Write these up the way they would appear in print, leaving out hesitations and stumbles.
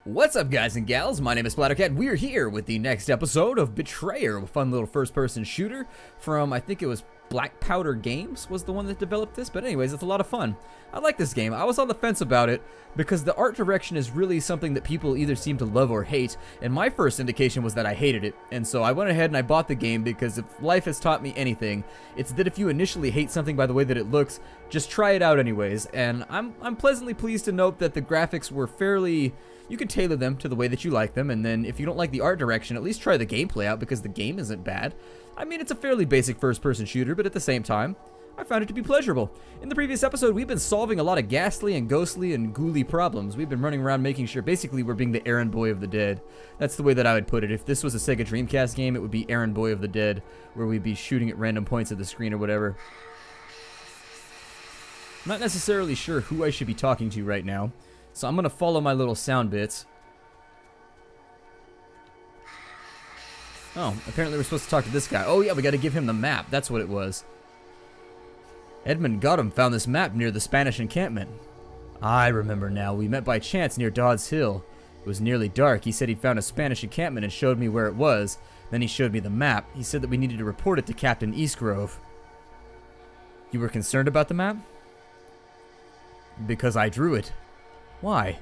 What's up, guys and gals? My name is Splattercat. We're here with the next episode of Betrayer, a fun little first-person shooter from, I think it was Black Powder Games was the one that developed this, but anyways, it's a lot of fun. I like this game. I was on the fence about it because the art direction is really something that people either seem to love or hate, and my first indication was that I hated it, and so I went ahead and I bought the game because if life has taught me anything, it's that if you initially hate something by the way that it looks, just try it out anyways, and I'm pleasantly pleased to note that the graphics were fairly... You can tailor them to the way that you like them, and then if you don't like the art direction, at least try the gameplay out because the game isn't bad. I mean, it's a fairly basic first-person shooter, but at the same time, I found it to be pleasurable. In the previous episode, we've been solving a lot of ghastly and ghostly and ghouly problems. We've been running around making sure, basically, we're being the errand boy of the dead. That's the way that I would put it. If this was a Sega Dreamcast game, it would be Errand Boy of the Dead, where we'd be shooting at random points of the screen or whatever. I'm not necessarily sure who I should be talking to right now, so I'm going to follow my little sound bits. Oh, apparently we're supposed to talk to this guy. Oh yeah, we got to give him the map. That's what it was. Edmund Gotham found this map near the Spanish encampment. I remember now. We met by chance near Dodds Hill. It was nearly dark. He said he'd found a Spanish encampment and showed me where it was. Then he showed me the map. He said that we needed to report it to Captain Eastgrove. You were concerned about the map? Because I drew it. Why?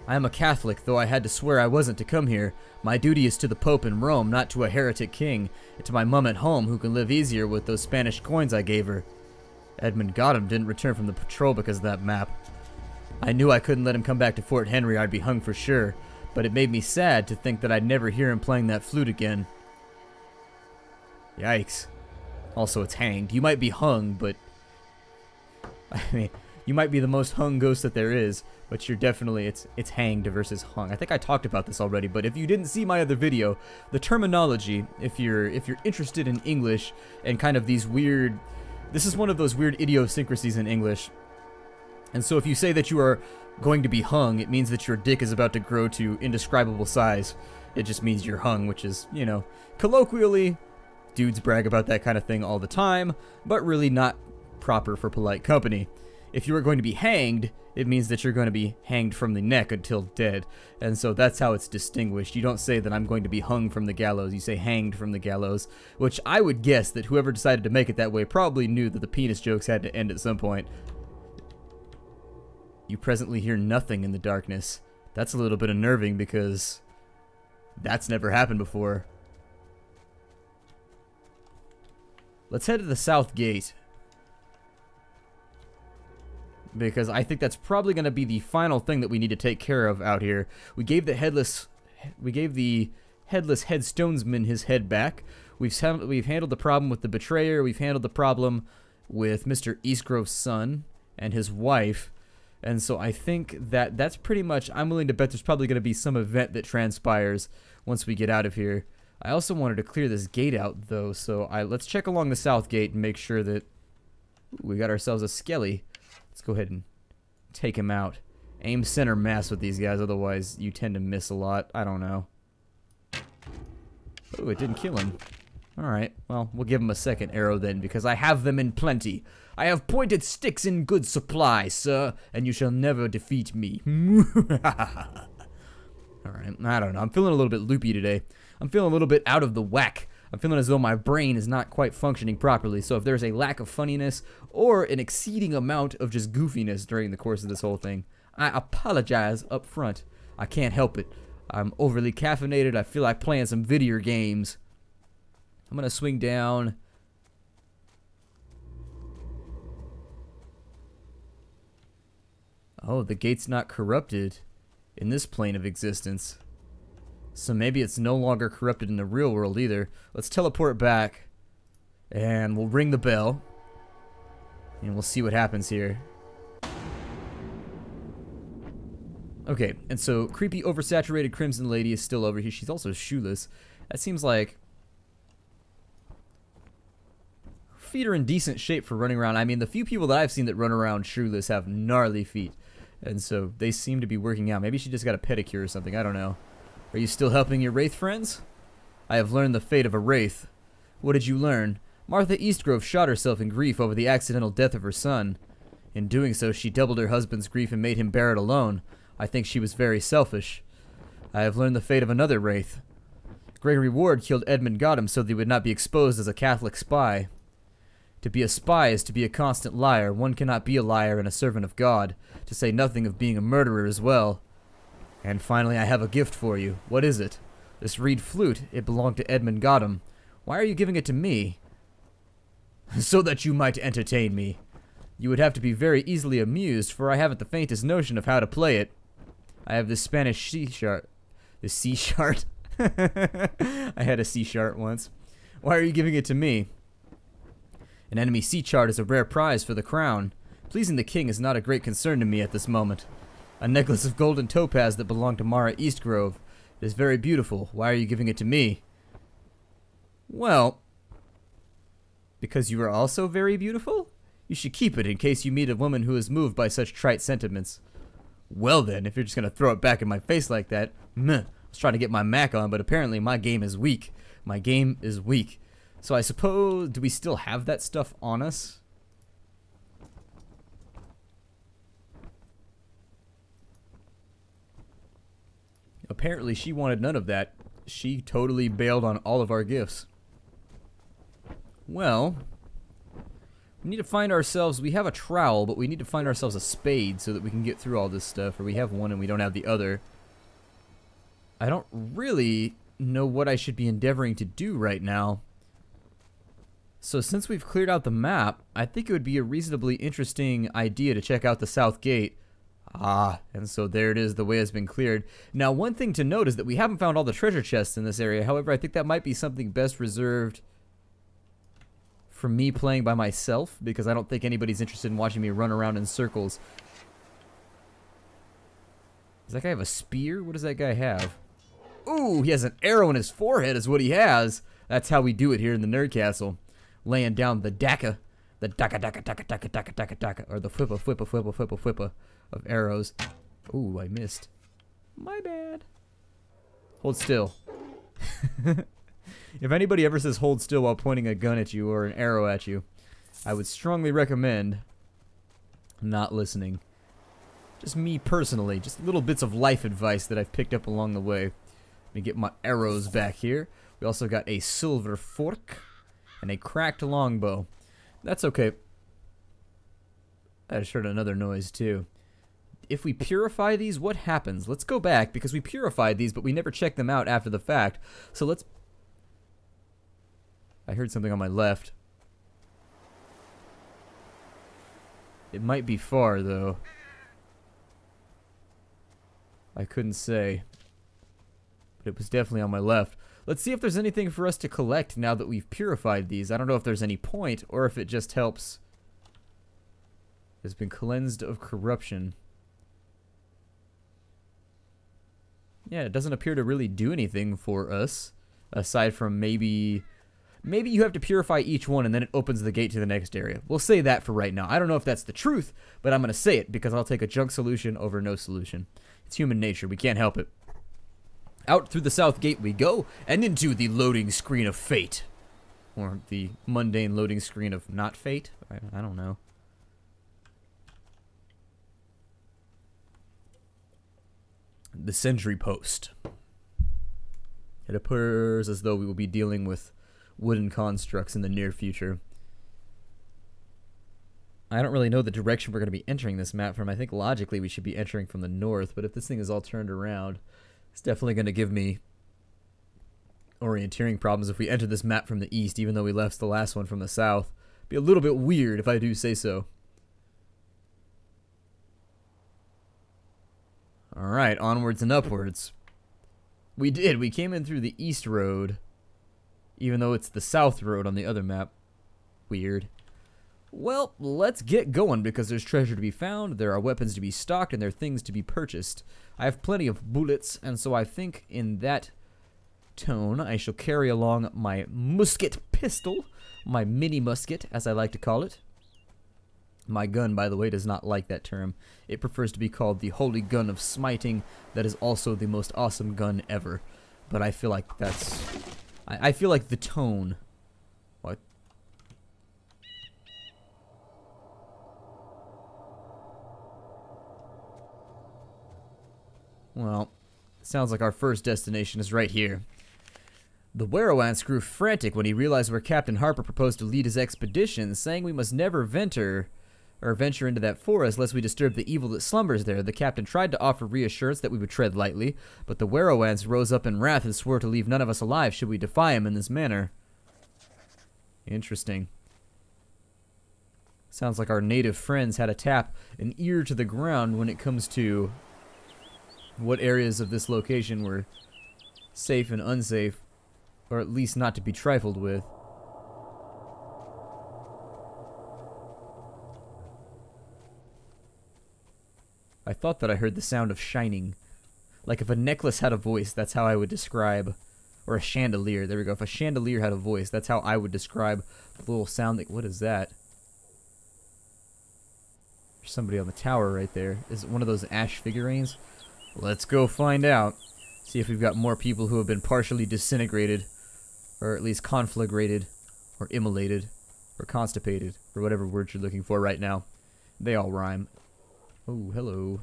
I am a Catholic, though I had to swear I wasn't to come here. My duty is to the Pope in Rome, not to a heretic king, and to my mum at home, who can live easier with those Spanish coins I gave her. Edmund Gotham didn't return from the patrol because of that map. I knew I couldn't let him come back to Fort Henry, I'd be hung for sure, but it made me sad to think that I'd never hear him playing that flute again. Yikes. Also, it's hanged. You might be hung, but... I mean... You might be the most hung ghost that there is, but you're definitely, it's hanged versus hung. I think I talked about this already, but if you didn't see my other video, the terminology, if you're interested in English and kind of these weird, this is one of those weird idiosyncrasies in English. And so if you say that you are going to be hung, it means that your dick is about to grow to indescribable size. It just means you're hung, which is, you know, colloquially, dudes brag about that kind of thing all the time, but really not proper for polite company. If you are going to be hanged, it means that you're going to be hanged from the neck until dead. And so that's how it's distinguished. You don't say that I'm going to be hung from the gallows. You say hanged from the gallows, which I would guess that whoever decided to make it that way probably knew that the penis jokes had to end at some point. You presently hear nothing in the darkness. That's a little bit unnerving because that's never happened before. Let's head to the south gate, because I think that's probably going to be the final thing that we need to take care of out here. We gave the headless headstonesman his head back. We've handled the problem with the betrayer. We've handled the problem with Mr. Eastgrove's son and his wife. And so I think that that's pretty much, I'm willing to bet there's probably going to be some event that transpires once we get out of here. I also wanted to clear this gate out though, so let's check along the south gate and make sure that we got ourselves a skelly. Let's go ahead and take him out. Aim center mass with these guys, otherwise you tend to miss a lot. I don't know. Oh, it didn't kill him. Alright, well, we'll give him a second arrow then, because I have them in plenty. I have pointed sticks in good supply, sir, and you shall never defeat me. Alright, I don't know. I'm feeling a little bit loopy today. I'm feeling a little bit out of the whack. I'm feeling as though my brain is not quite functioning properly, so if there's a lack of funniness or an exceeding amount of just goofiness during the course of this whole thing, I apologize up front. I can't help it. I'm overly caffeinated. I feel like playing some video games. I'm going to swing down. Oh, the gate's not corrupted in this plane of existence. So maybe it's no longer corrupted in the real world either. Let's teleport back, and we'll ring the bell, and we'll see what happens here. Okay, and so creepy oversaturated Crimson Lady is still over here. She's also shoeless. That seems like her feet are in decent shape for running around. I mean, the few people that I've seen that run around shoeless have gnarly feet, and so they seem to be working out. Maybe she just got a pedicure or something. I don't know. Are you still helping your wraith friends? I have learned the fate of a wraith. What did you learn? Martha Eastgrove shot herself in grief over the accidental death of her son. In doing so, she doubled her husband's grief and made him bear it alone. I think she was very selfish. I have learned the fate of another wraith. Gregory Ward killed Edmund Gotham so that he would not be exposed as a Catholic spy. To be a spy is to be a constant liar. One cannot be a liar and a servant of God, to say nothing of being a murderer as well. And finally, I have a gift for you. What is it? This reed flute. It belonged to Edmund Gotham. Why are you giving it to me? So that you might entertain me. You would have to be very easily amused, for I haven't the faintest notion of how to play it. I have this Spanish C-sharp. The C-sharp? I had a C-sharp once. Why are you giving it to me? An enemy C-chart is a rare prize for the crown. Pleasing the king is not a great concern to me at this moment. A necklace of golden topaz that belonged to Mara Eastgrove. It is very beautiful. Why are you giving it to me? Well, because you are also very beautiful? You should keep it in case you meet a woman who is moved by such trite sentiments. Well then, if you're just going to throw it back in my face like that, meh. I was trying to get my Mac on, but apparently my game is weak. My game is weak. So I suppose, do we still have that stuff on us? Apparently she wanted none of that. She totally bailed on all of our gifts. Well, we need to find ourselves, we have a trowel, but we need to find ourselves a spade so that we can get through all this stuff, or we have one and we don't have the other. I don't really know what I should be endeavoring to do right now. So since we've cleared out the map, I think it would be a reasonably interesting idea to check out the south gate. Ah, and so there it is, the way has been cleared. Now, one thing to note is that we haven't found all the treasure chests in this area. However, I think that might be something best reserved for me playing by myself, because I don't think anybody's interested in watching me run around in circles. Does that guy have a spear? What does that guy have? Ooh, he has an arrow in his forehead is what he has. That's how we do it here in the Nerd Castle. Laying down the daka. The daka, or the whippa of arrows. Ooh, I missed. My bad. Hold still. If anybody ever says hold still while pointing a gun at you or an arrow at you, I would strongly recommend not listening. Just me personally, just little bits of life advice that I've picked up along the way. Let me get my arrows back here. We also got a silver fork and a cracked longbow. That's okay. I just heard another noise too. If we purify these, what happens? Let's go back, because we purified these, but we never checked them out after the fact. So let's... I heard something on my left. It might be far, though. I couldn't say. But it was definitely on my left. Let's see if there's anything for us to collect now that we've purified these. I don't know if there's any point, or if it just helps. It's been cleansed of corruption. Yeah, it doesn't appear to really do anything for us, aside from maybe you have to purify each one and then it opens the gate to the next area. We'll say that for right now. I don't know if that's the truth, but I'm going to say it because I'll take a junk solution over no solution. It's human nature. We can't help it. Out through the south gate we go, and into the loading screen of fate. Or the mundane loading screen of not fate? I don't know. The sentry post. It appears as though we will be dealing with wooden constructs in the near future. I don't really know the direction we're going to be entering this map from. I think logically we should be entering from the north, but if this thing is all turned around, it's definitely going to give me orienteering problems if we enter this map from the east, even though we left the last one from the south. Be a little bit weird if I do say so. Alright, onwards and upwards. We did. We came in through the east road, even though it's the south road on the other map. Weird. Well, let's get going, because there's treasure to be found, there are weapons to be stocked, and there are things to be purchased. I have plenty of bullets, and so I think in that tone I shall carry along my musket pistol, my mini musket, as I like to call it. My gun, by the way, does not like that term. It prefers to be called the Holy Gun of Smiting. That is also the most awesome gun ever. But I feel like that's... I feel like the tone... What? Well, Sounds like our first destination is right here. The Werowance grew frantic when he realized where Captain Harper proposed to lead his expedition, saying we must never venture into that forest lest we disturb the evil that slumbers there. The captain tried to offer reassurance that we would tread lightly, but the Werowance rose up in wrath and swore to leave none of us alive should we defy him in this manner. Interesting. Sounds like our native friends had to tap an ear to the ground when it comes to what areas of this location were safe and unsafe, or at least not to be trifled with. I thought that I heard the sound of shining. Like if a necklace had a voice, that's how I would describe, or a chandelier, there we go. If a chandelier had a voice, that's how I would describe the little sound that, what is that? There's somebody on the tower right there. Is it one of those ash figurines? Let's go find out. See if we've got more people who have been partially disintegrated, or at least conflagrated, or immolated, or constipated, or whatever word you're looking for right now. They all rhyme. Oh, hello.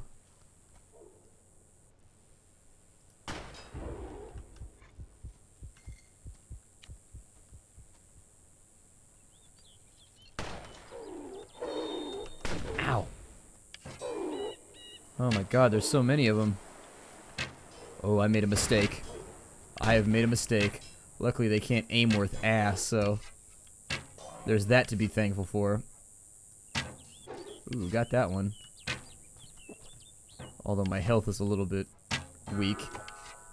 Ow. Oh my god, there's so many of them. Oh, I made a mistake. I have made a mistake. Luckily, they can't aim worth ass, so there's that to be thankful for. Ooh, got that one. Although my health is a little bit weak.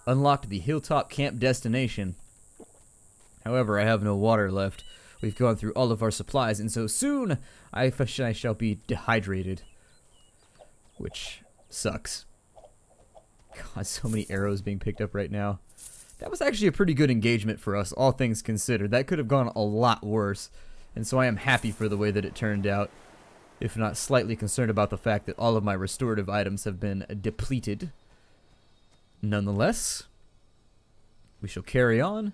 Unlocked the hilltop camp destination. However, I have no water left. We've gone through all of our supplies, and so soon I shall be dehydrated. Which sucks. God, so many arrows being picked up right now. That was actually a pretty good engagement for us, all things considered. That could have gone a lot worse, and so I am happy for the way that it turned out. If not slightly concerned about the fact that all of my restorative items have been depleted. Nonetheless, we shall carry on,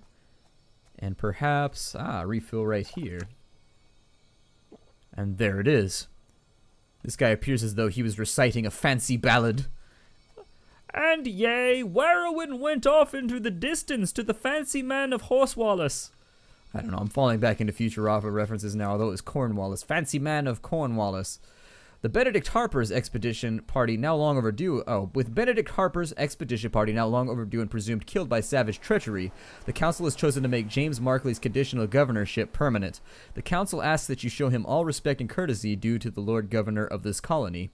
and perhaps, refill right here. And there it is. This guy appears as though he was reciting a fancy ballad. And yea, Werowin went off into the distance to the fancy man of Horsewallace. I don't know, I'm falling back into Futurama references now, although it was Cornwallis. Fancy man of Cornwallis. The Benedict Harper's expedition party now long overdue. Oh, with Benedict Harper's expedition party now long overdue and presumed killed by savage treachery, the council has chosen to make James Markley's conditional governorship permanent. The council asks that you show him all respect and courtesy due to the Lord Governor of this colony.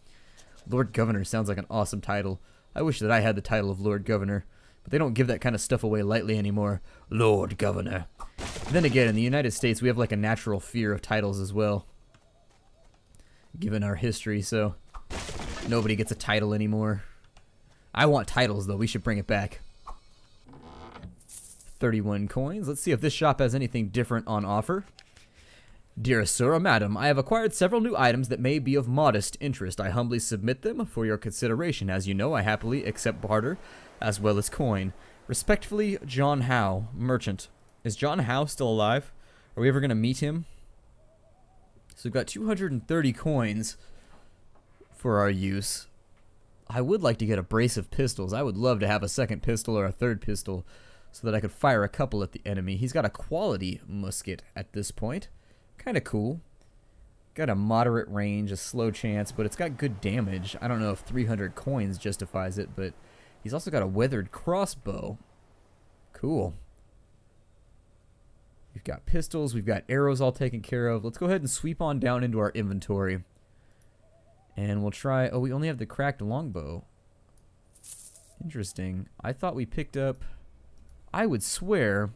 Lord Governor sounds like an awesome title. I wish that I had the title of Lord Governor, but they don't give that kind of stuff away lightly anymore. Lord Governor. Then again, in the United States, we have like a natural fear of titles as well, given our history, so nobody gets a title anymore. I want titles, though. We should bring it back. 31 coins. Let's see if this shop has anything different on offer. Dearest sir or madam, I have acquired several new items that may be of modest interest. I humbly submit them for your consideration. As you know, I happily accept barter as well as coin. Respectfully, John Howe, merchant. Is John Howe still alive? Are we ever going to meet him? So we've got 230 coins for our use. I would like to get a brace of pistols. I would love to have a second pistol or a third pistol so that I could fire a couple at the enemy. He's got a quality musket at this point. Kind of cool. Got a moderate range, a slow chance, but it's got good damage. I don't know if 300 coins justifies it, but he's also got a weathered crossbow. Cool. We've got pistols, we've got arrows all taken care of. Let's go ahead and sweep on down into our inventory. And we'll try... Oh, we only have the cracked longbow. Interesting. I thought we picked up... I would swear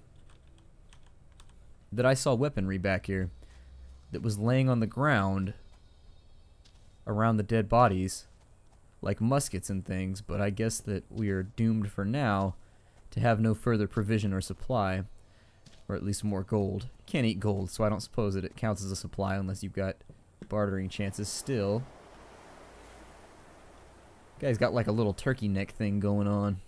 that I saw weaponry back here that was laying on the ground around the dead bodies, like muskets and things, but I guess that we are doomed for now to have no further provision or supply. Or at least more gold. Can't eat gold, so I don't suppose that it counts as a supply unless you've got bartering chances still. Guy's got like a little turkey neck thing going on.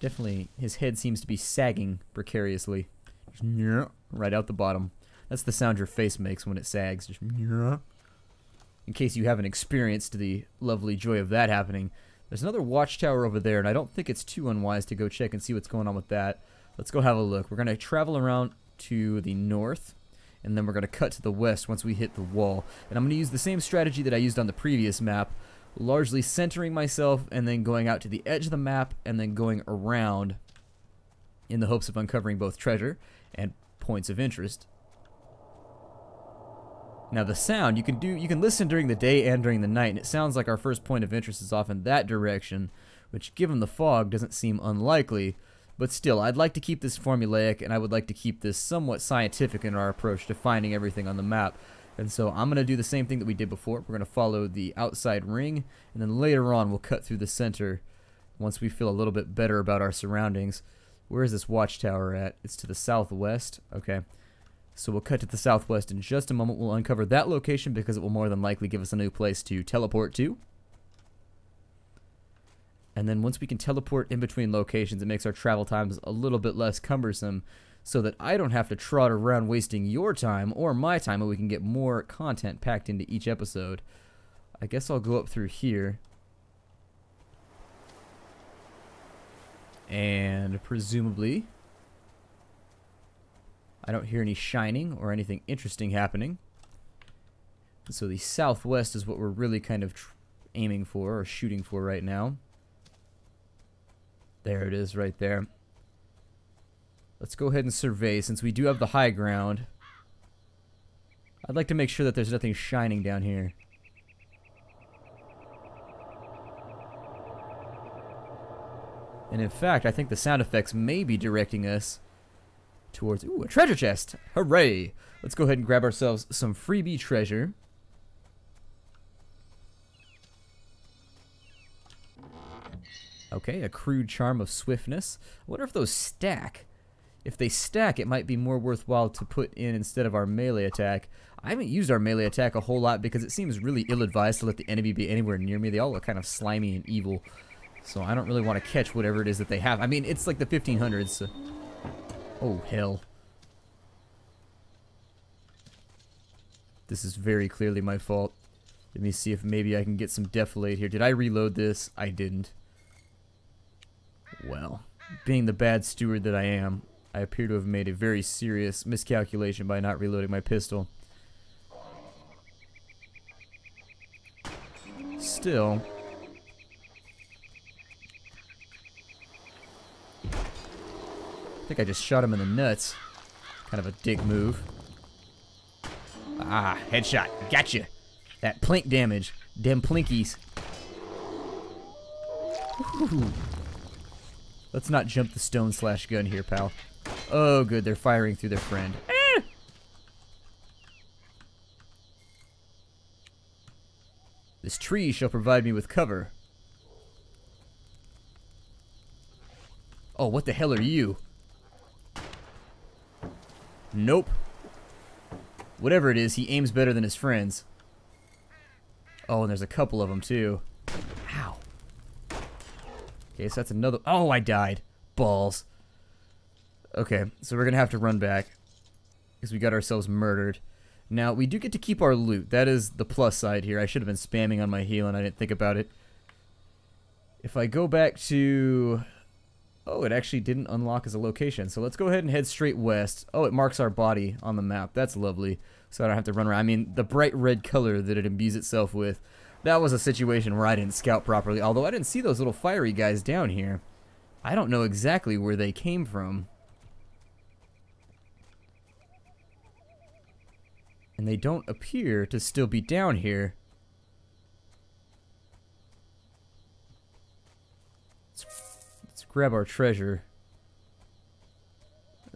Definitely, his head seems to be sagging precariously. Just right out the bottom. That's the sound your face makes when it sags. Just in case you haven't experienced the lovely joy of that happening, There's another watchtower over there, and I don't think it's too unwise to go check and see what's going on with that. Let's go have a look. We're going to travel around to the north, and then we're going to cut to the west once we hit the wall. And I'm going to use the same strategy that I used on the previous map, largely centering myself and then going out to the edge of the map and then going around in the hopes of uncovering both treasure and points of interest. Now the sound, you can listen during the day and during the night, and it sounds like our first point of interest is off in that direction, which given the fog doesn't seem unlikely, but still, I'd like to keep this formulaic, and I would like to keep this somewhat scientific in our approach to finding everything on the map. And so I'm going to do the same thing that we did before. We're going to follow the outside ring, and then later on we'll cut through the center once we feel a little bit better about our surroundings. Where is this watchtower at? It's to the southwest. Okay. So we'll cut to the southwest in just a moment. We'll uncover that location because it will more than likely give us a new place to teleport to. And then once we can teleport in between locations, it makes our travel times a little bit less cumbersome so that I don't have to trot around wasting your time or my time, and we can get more content packed into each episode. I guess I'll go up through here. And presumably I don't hear any shining or anything interesting happening. So the southwest is what we're really kind of aiming for or shooting for right now. There it is right there. Let's go ahead and survey since we do have the high ground. I'd like to make sure that there's nothing shining down here. And in fact, I think the sound effects may be directing us towards, ooh, a treasure chest. Hooray! Let's go ahead and grab ourselves some freebie treasure. Okay, a crude charm of swiftness. I wonder if those stack. If they stack, it might be more worthwhile to put in instead of our melee attack. I haven't used our melee attack a whole lot because it seems really ill-advised to let the enemy be anywhere near me. They all look kind of slimy and evil. So I don't really want to catch whatever it is that they have. I mean, it's like the 1500s. So. Oh, hell. This is very clearly my fault. Let me see if maybe I can get some defilade here. Did I reload this? I didn't. Well, being the bad steward that I am, I appear to have made a very serious miscalculation by not reloading my pistol. Still, I think I just shot him in the nuts. Kind of a dick move. Ah, headshot. Gotcha. That plink damage. Dem plinkies. Ooh. Let's not jump the stone slash gun here, pal. Oh, good. They're firing through their friend. Ah! This tree shall provide me with cover. Oh, what the hell are you? Nope. Whatever it is, he aims better than his friends. Oh, and there's a couple of them, too. Ow. Okay, so that's another... Oh, I died. Balls. Okay, so we're going to have to run back because we got ourselves murdered. Now, we do get to keep our loot. That is the plus side here. I should have been spamming on my heal and I didn't think about it. If I go back to... Oh, it actually didn't unlock as a location. So let's go ahead and head straight west. Oh, it marks our body on the map. That's lovely. So I don't have to run around. I mean, the bright red color that it imbues itself with. That was a situation where I didn't scout properly. Although I didn't see those little fiery guys down here. I don't know exactly where they came from. And they don't appear to still be down here. Let's grab our treasure.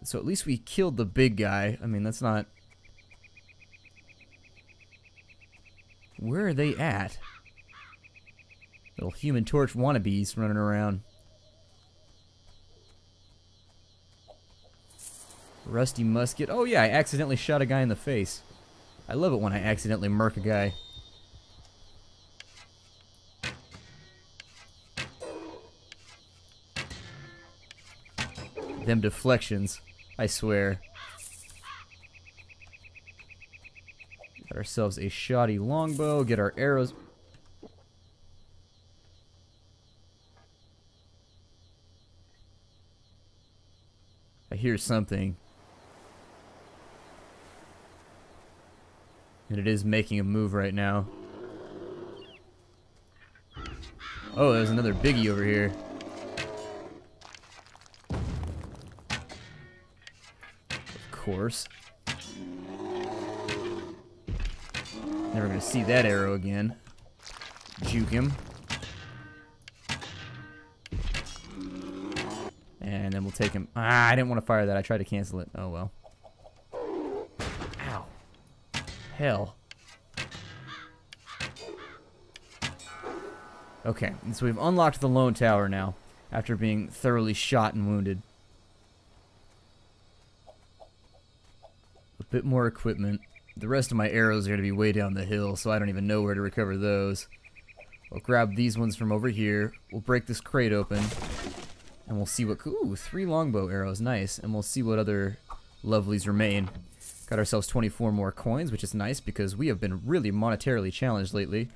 So at least we killed the big guy. I mean, that's not... Where are they at? Little Human Torch wannabes running around. Rusty musket. Oh yeah, I accidentally shot a guy in the face. I love it when I accidentally murk a guy. Them deflections, I swear. Got ourselves a shoddy longbow, get our arrows. I hear something. And it is making a move right now. Oh, there's another biggie over here. Of course. Never gonna see that arrow again. Juke him. And then we'll take him. Ah, I didn't want to fire that. I tried to cancel it. Oh well. Ow. Hell. Okay, and so we've unlocked the lone tower now, after being thoroughly shot and wounded. A bit more equipment. The rest of my arrows are going to be way down the hill, so I don't even know where to recover those. We'll grab these ones from over here. We'll break this crate open, and we'll see what... Ooh, 3 longbow arrows, nice. And we'll see what other lovelies remain. Got ourselves 24 more coins, which is nice because we have been really monetarily challenged lately.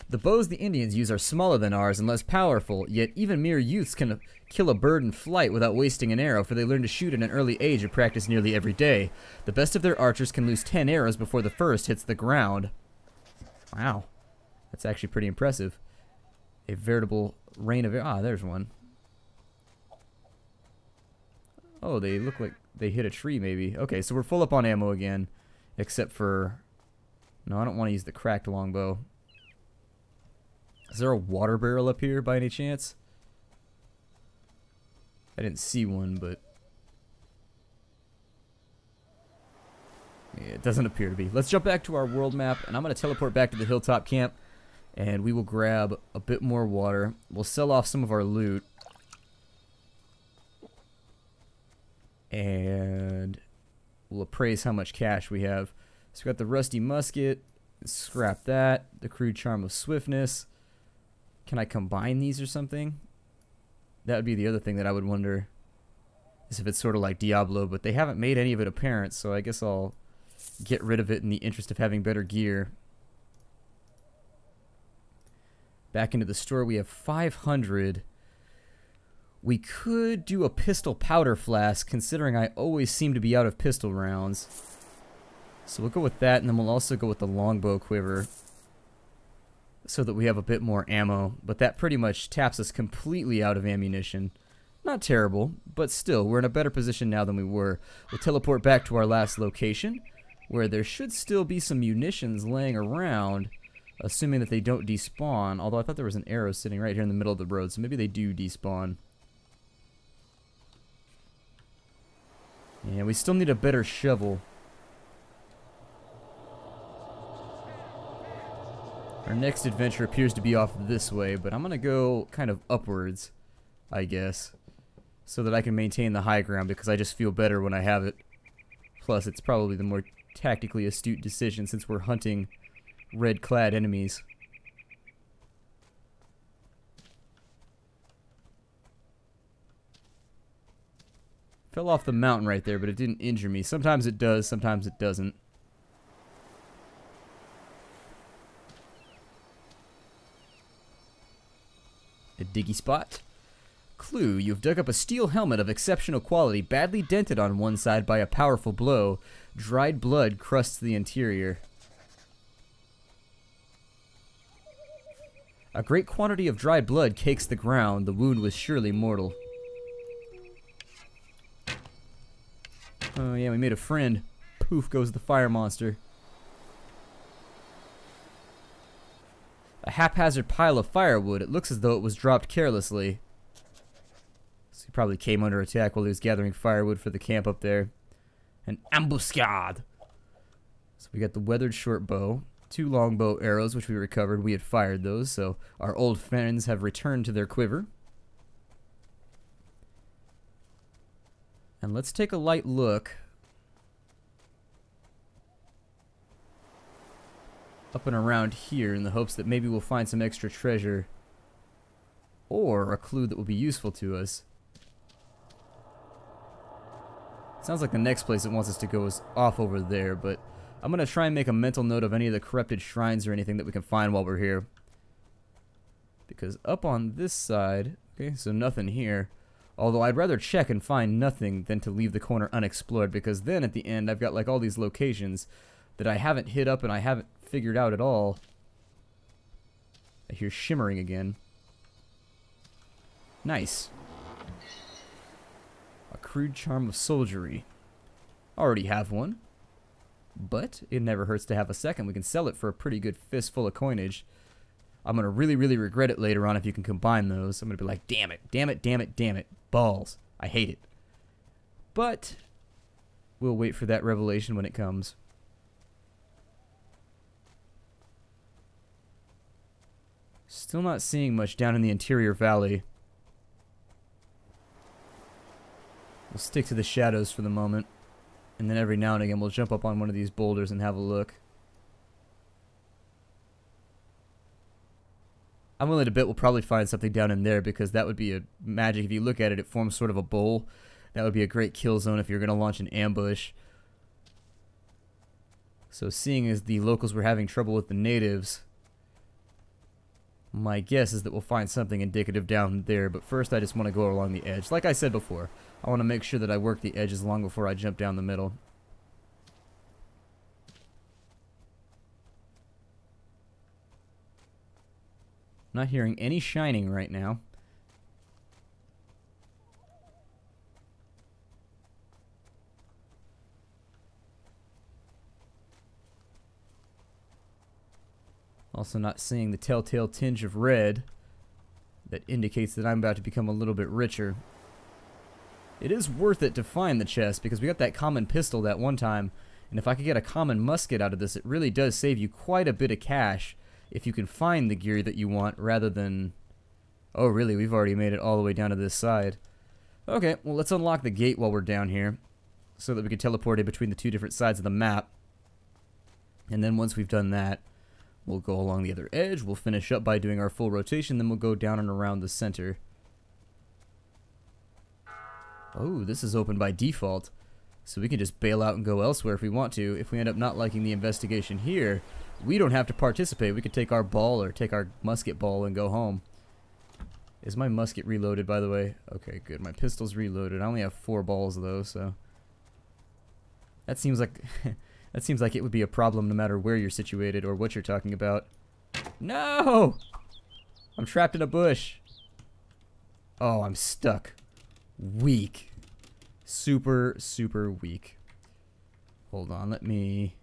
The bows the Indians use are smaller than ours and less powerful, yet even mere youths can kill a bird in flight without wasting an arrow, for they learn to shoot at an early age and practice nearly every day. The best of their archers can lose 10 arrows before the first hits the ground. Wow. That's actually pretty impressive. A veritable rain of... Ah, there's one. Oh, they look like they hit a tree, maybe. Okay, so we're full up on ammo again, except for... No, I don't want to use the cracked longbow. Is there a water barrel up here by any chance? I didn't see one, but... Yeah, it doesn't appear to be. Let's jump back to our world map, and I'm going to teleport back to the hilltop camp, and we will grab a bit more water. We'll sell off some of our loot. And we'll appraise how much cash we have. So we got the rusty musket. Scrap that. The crude charm of swiftness. Can I combine these or something? That would be the other thing that I would wonder. Is if it's sort of like Diablo, but they haven't made any of it apparent, so I guess I'll get rid of it in the interest of having better gear. Back into the store, we have 500. We could do a pistol powder flask, considering I always seem to be out of pistol rounds. So we'll go with that, and then we'll also go with the longbow quiver, so that we have a bit more ammo. But that pretty much taps us completely out of ammunition. Not terrible, but still, we're in a better position now than we were. We'll teleport back to our last location, where there should still be some munitions laying around, assuming that they don't despawn. Although I thought there was an arrow sitting right here in the middle of the road, so maybe they do despawn. Yeah, we still need a better shovel. Our next adventure appears to be off this way, but I'm going to go kind of upwards, I guess, so that I can maintain the high ground, because I just feel better when I have it. Plus, it's probably the more tactically astute decision since we're hunting red-clad enemies. Fell off the mountain right there, but it didn't injure me. Sometimes it does, sometimes it doesn't. A diggy spot. Clue, you've dug up a steel helmet of exceptional quality, badly dented on one side by a powerful blow. Dried blood crusts the interior. A great quantity of dried blood cakes the ground. The wound was surely mortal. Oh yeah, we made a friend. Poof goes the fire monster. A haphazard pile of firewood. It looks as though it was dropped carelessly. So he probably came under attack while he was gathering firewood for the camp up there. An ambuscade. So we got the weathered short bow. 2 longbow arrows, which we recovered. We had fired those, so our old friends have returned to their quiver. And let's take a light look up and around here in the hopes that maybe we'll find some extra treasure or a clue that will be useful to us. Sounds like the next place it wants us to go is off over there, but I'm going to try and make a mental note of any of the corrupted shrines or anything that we can find while we're here. Because up on this side, okay, so nothing here. Although I'd rather check and find nothing than to leave the corner unexplored, because then at the end I've got like all these locations that I haven't hit up and I haven't figured out at all. I hear shimmering again. Nice. A crude charm of soldiery. Already have one. But it never hurts to have a second. We can sell it for a pretty good fistful of coinage. I'm going to really, really regret it later on if you can combine those. I'm going to be like, damn it, damn it, damn it, damn it. Balls. I hate it. But we'll wait for that revelation when it comes. Still not seeing much down in the interior valley. We'll stick to the shadows for the moment. And then every now and again we'll jump up on one of these boulders and have a look. I'm willing to bet we'll probably find something down in there, because that would be a magic. If you look at it, it forms sort of a bowl. That would be a great kill zone if you're going to launch an ambush. So seeing as the locals were having trouble with the natives, my guess is that we'll find something indicative down there. But first I just want to go along the edge. Like I said before, I want to make sure that I work the edges long before I jump down the middle. Not hearing any shining right now. Also not seeing the telltale tinge of red that indicates that I'm about to become a little bit richer. It is worth it to find the chest, because we got that common pistol that one time, and if I could get a common musket out of this, it really does save you quite a bit of cash if you can find the gear that you want, rather than... Oh, really? We've already made it all the way down to this side. Okay, well, let's unlock the gate while we're down here, so that we can teleport in between the two different sides of the map. And then once we've done that, we'll go along the other edge, we'll finish up by doing our full rotation, then we'll go down and around the center. Oh, this is open by default, so we can just bail out and go elsewhere if we want to. If we end up not liking the investigation here, we don't have to participate. We could take our ball or take our musket ball and go home. Is my musket reloaded, by the way? Okay, good. My pistol's reloaded. I only have 4 balls, though, so... That seems like... that seems like it would be a problem no matter where you're situated or what you're talking about. No! I'm trapped in a bush. Oh, I'm stuck. Weak. Super, super weak. Hold on, let me...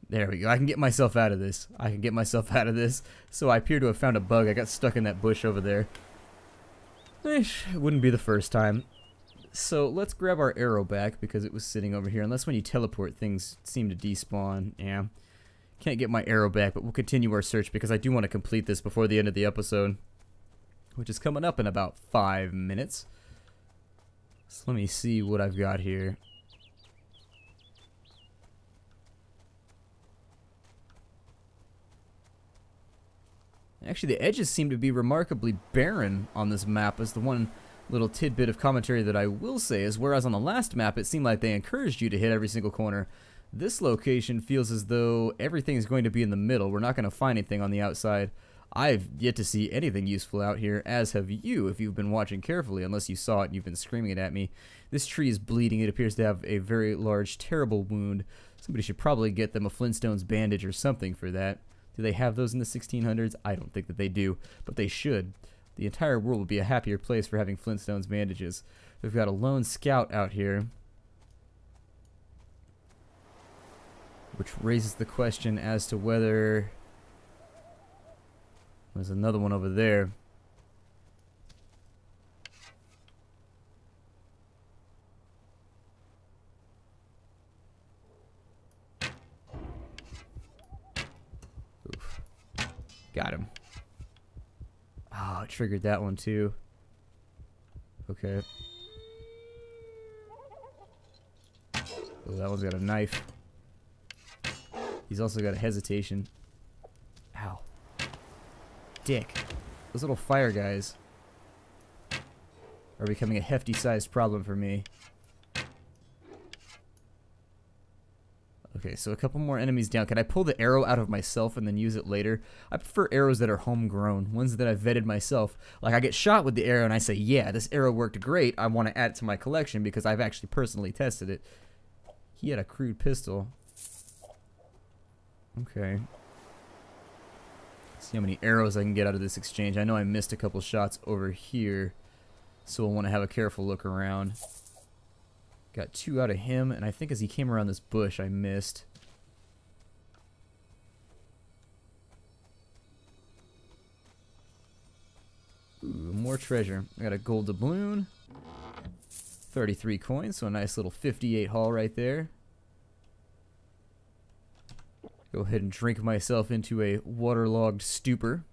There we go. I can get myself out of this. I can get myself out of this. So I appear to have found a bug. I got stuck in that bush over there. It wouldn't be the first time. So let's grab our arrow back, because it was sitting over here. Unless when you teleport, things seem to despawn. Yeah. Can't get my arrow back, but we'll continue our search, because I do want to complete this before the end of the episode, which is coming up in about 5 minutes. So let me see what I've got here. Actually, the edges seem to be remarkably barren on this map, as the one little tidbit of commentary that I will say is, whereas on the last map it seemed like they encouraged you to hit every single corner, this location feels as though everything is going to be in the middle. We're not going to find anything on the outside. I've yet to see anything useful out here, as have you if you've been watching carefully, unless you saw it and you've been screaming it at me. This tree is bleeding. It appears to have a very large, terrible wound. Somebody should probably get them a Flintstones bandage or something for that. Do they have those in the 1600s? I don't think that they do, but they should. The entire world would be a happier place for having Flintstones bandages. We've got a lone scout out here, which raises the question as to whether... There's another one over there. Oof. Got him. Oh, it triggered that one too. Okay. Oh, that one's got a knife. He's also got a hesitation. Ow. Dick. Those little fire guys are becoming a hefty-sized problem for me. Okay, so a couple more enemies down. Can I pull the arrow out of myself and then use it later? I prefer arrows that are homegrown, ones that I've vetted myself. Like, I get shot with the arrow and I say, yeah, this arrow worked great. I want to add it to my collection because I've actually personally tested it. He had a crude pistol. Okay. See how many arrows I can get out of this exchange. I know I missed a couple shots over here, so we'll want to have a careful look around. Got 2 out of him, and I think as he came around this bush, I missed. Ooh, more treasure. I got a gold doubloon. 33 coins, so a nice little 58 haul right there. Go ahead and drink myself into a waterlogged stupor.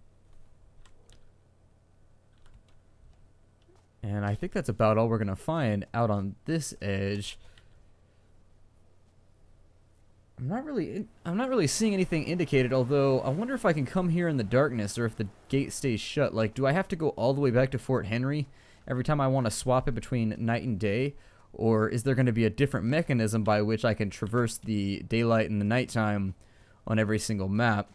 And I think that's about all we're going to find out on this edge. I'm not really seeing anything indicated, although I wonder if I can come here in the darkness or if the gate stays shut. Like, do I have to go all the way back to Fort Henry every time I want to swap it between night and day? Or is there going to be a different mechanism by which I can traverse the daylight and the nighttime on every single map?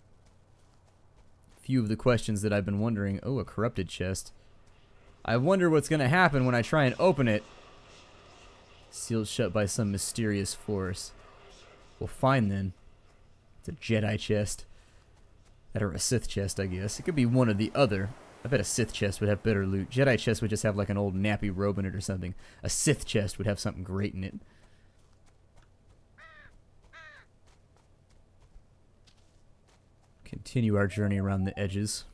Few of the questions that I've been wondering. Oh, a corrupted chest. I wonder what's going to happen when I try and open it. Sealed shut by some mysterious force. Well, fine then. It's a Jedi chest. That or a Sith chest, I guess. It could be one or the other. I bet a Sith chest would have better loot. Jedi chest would just have like an old nappy robe in it or something. A Sith chest would have something great in it. Continue our journey around the edges.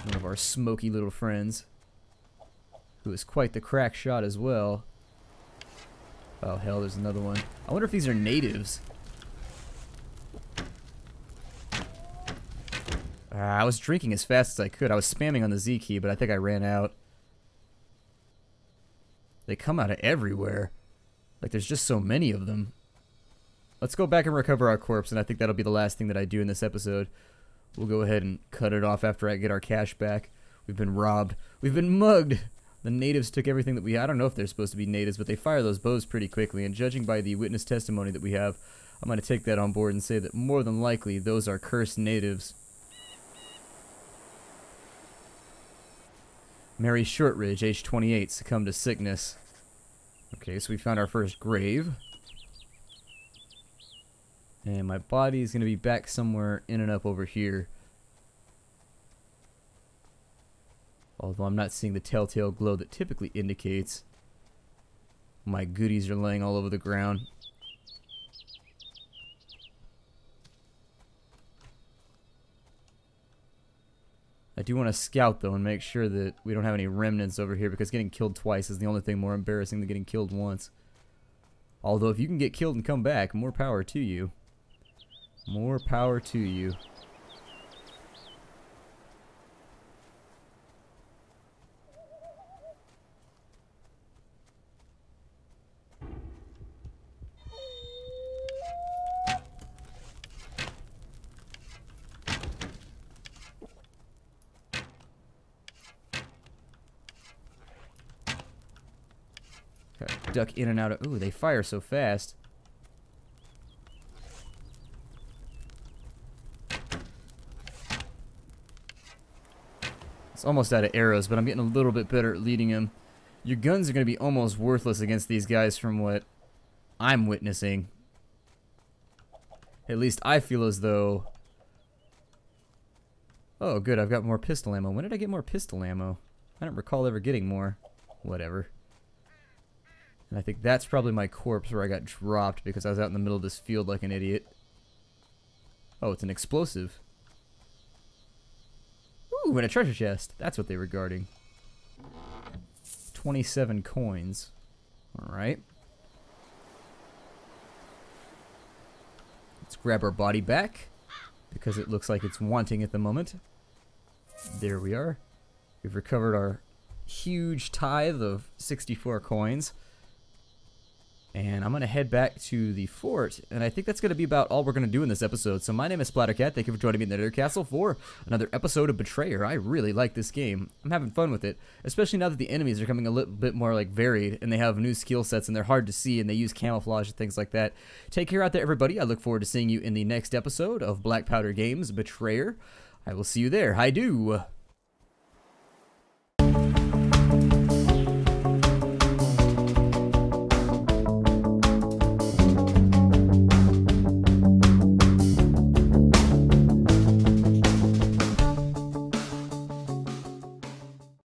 One of our smoky little friends, who is quite the crack shot as well. Oh hell, there's another one. I wonder if these are natives. I was drinking as fast as I could. I was spamming on the Z key, but I think I ran out. They come out of everywhere. Like, there's just so many of them. Let's go back and recover our corpse, and I think that'll be the last thing that I do in this episode. We'll go ahead and cut it off after I get our cash back. We've been robbed. We've been mugged. The natives took everything that we had. I don't know if they're supposed to be natives, but they fire those bows pretty quickly, and judging by the witness testimony that we have, I'm going to take that on board and say that more than likely those are cursed natives. Mary Shortridge, age 28, succumbed to sickness. Okay, so we found our first grave. And my body is going to be back somewhere in and up over here. Although I'm not seeing the telltale glow that typically indicates my goodies are laying all over the ground. I do want to scout though and make sure that we don't have any remnants over here, because getting killed twice is the only thing more embarrassing than getting killed once. Although if you can get killed and come back, more power to you. More power to you. Gotta duck in and out of... Ooh, they fire so fast. It's almost out of arrows, but I'm getting a little bit better at leading him. Your guns are going to be almost worthless against these guys from what I'm witnessing. At least I feel as though... Oh, good, I've got more pistol ammo. When did I get more pistol ammo? I don't recall ever getting more. Whatever. And I think that's probably my corpse where I got dropped because I was out in the middle of this field like an idiot. Oh, it's an explosive. Ooh, and a treasure chest. That's what they were guarding. 27 coins. Alright. Let's grab our body back, because it looks like it's wanting at the moment. There we are. We've recovered our huge tithe of 64 coins. And I'm going to head back to the fort, and I think that's going to be about all we're going to do in this episode. So my name is Splattercat. Thank you for joining me in the Nether Castle for another episode of Betrayer. I really like this game. I'm having fun with it, especially now that the enemies are coming a little bit more like varied, and they have new skill sets, and they're hard to see, and they use camouflage and things like that. Take care out there, everybody. I look forward to seeing you in the next episode of Black Powder Games Betrayer. I will see you there. Hi do.